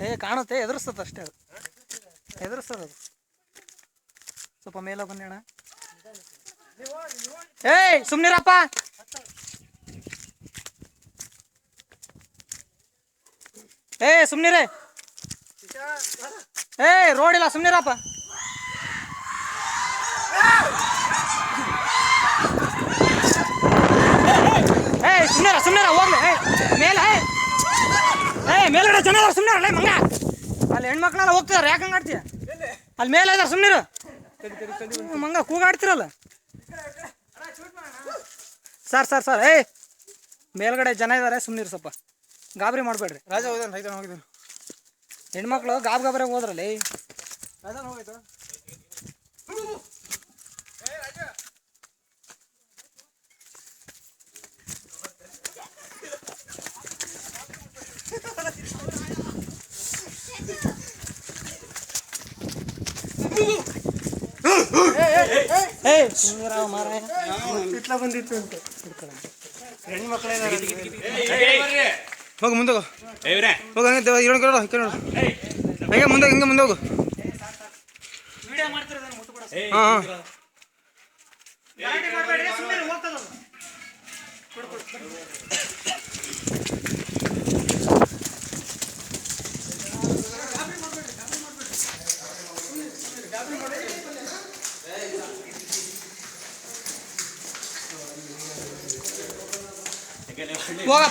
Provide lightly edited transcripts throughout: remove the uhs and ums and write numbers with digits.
ಏ ಕಾಣುತ್ತೆ, ಎದುರಿಸ್ತದ ಅಷ್ಟೇ, ಅದು ಎದುರಿಸ್ತದ ಅದು. ಸ್ವಲ್ಪ ಮೇಲೆ ಬನ್ನಿ ಅಣ್ಣ. ಏಯ್ ಸುಮ್ನಿರಪ್ಪ. ಏ ಸುಮ್ನಿರೇ. ಏ ರೋಡ್ ಇಲ್ಲ, ಸುಮ್ನಿರಪ್ಪ. ಏಯ್ ಸುಮ್ನಿರ ಹೋಗ್ಲಿ. ಮೇಲೆ ಮೇಲ್ಗಡೆ ಜನ ಸುಮ್ನಿರಲ್ಲ ಮಂಗ. ಅಲ್ಲಿ ಹೆಣ್ಮಕ್ಳೆಲ್ಲ ಹೋಗ್ತಿದಾರೆ, ಯಾಕೆ ಹಂಗೆ ಆಡ್ತೀಯ? ಅಲ್ಲಿ ಮೇಲೆ ಇದಾರೆ, ಸುಮ್ನಿರು ಮಂಗ. ಕೂಗಾಡ್ತಿರಲ್ಲ ಸರ್. ಏಯ್ ಮೇಲ್ಗಡೆ ಜನ ಇದ್ದಾರೆ, ಸುಮ್ನಿರು ಸ್ವಲ್ಪ. ಗಾಬರಿ ಮಾಡಬೇಡ್ರಿ. ರಾಜ ಹೋಗಿದ್ದಾನೆ. ಹೆಣ್ಮಕ್ಳು ಗಾಬರಿ ಹೋದ್ರಲ್ಲಿ. ಬಂದಿತ್ತು ಅಂತ ಹೋಗು, ಮುಂದೆ ಹೋಗು. ಹಂಗೆ ಮುಂದೆ ಹೋಗು. ಹಾಂ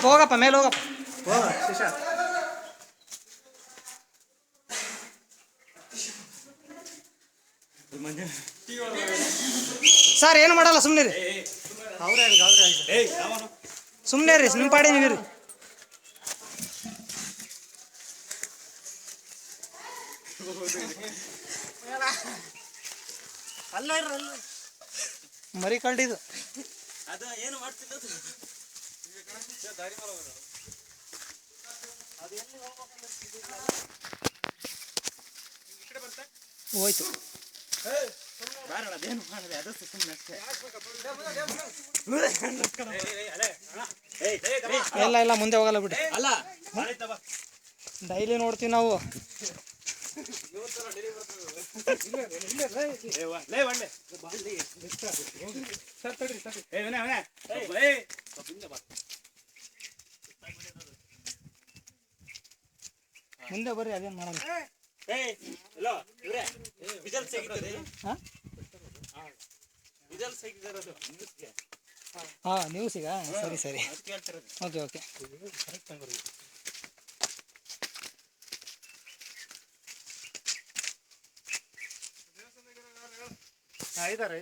ಹೋಗಪ್ಪ ಮೇಲೆ ಹೋಗಪ್ಪ. ಸರ್ ಏನು ಮಾಡಲ್ಲ, ಸುಮ್ಮನೆ ಸುಮ್ಮನೆ ರೀ, ನಿಮ್ಮ ಪಾಡಿ ನೀವಿರಿ. ಮರಿ ಕಳ್ದಿದ್ದು ಹೋಯ್ತು. ಇಲ್ಲ ಮುಂದೆ ಹೋಗಲ್ಲ ಬಿಡಿ. ಡೈಲಿ ನೋಡ್ತೀವಿ ನಾವು. ಮುಂದೆ ಬರ್ರಿ, ಅದೇನು ಮಾಡಲ್ಲ. ಹಾಂ ನ್ಯೂಸಿಗ ಸರಿ. ಓಕೆ. ಇದಾರೆ